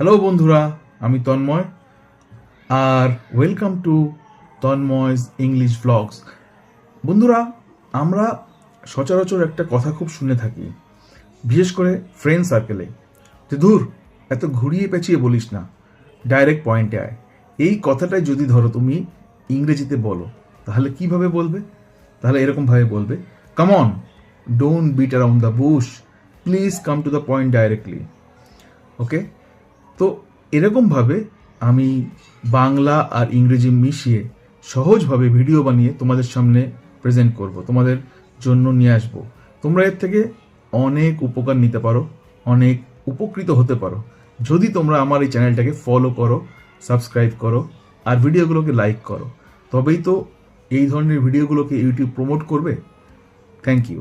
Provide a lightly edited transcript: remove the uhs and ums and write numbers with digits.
Hello বন্ধুরা, আমি তন্ময় আর welcome to তন্ময়স English vlogs. বন্ধুরা, আমরা সচরাচর একটা কথা খুব শুনে থাকি, বিশেষ করে ফ্রেন্ড সার্কেলে, যে ধুর এত ঘুরিয়ে পেঁচিয়ে বলিস না, ডাইরেক্ট পয়েন্টে আয়। এই কথাটাই যদি ধরো তুমি ইংরেজিতে বলো, তাহলে কিভাবে বলবে? তাহলে এরকমভাবে বলবে, come on, don't beat around the bush, please come to the point directly. Okay, তো এরকমভাবে আমি বাংলা আর ইংরেজি মিশিয়ে সহজভাবে ভিডিও বানিয়ে তোমাদের সামনে প্রেজেন্ট করব, তোমাদের জন্য নিয়ে আসব। তোমরা এর থেকে অনেক উপকার নিতে পারো, অনেক উপকৃত হতে পারো যদি তোমরা আমার এই চ্যানেলটাকে ফলো করো, সাবস্ক্রাইব করো আর ভিডিওগুলোকে লাইক করো। তবেই তো এই ধরনের ভিডিওগুলোকে ইউটিউব প্রমোট করবে। Thank you.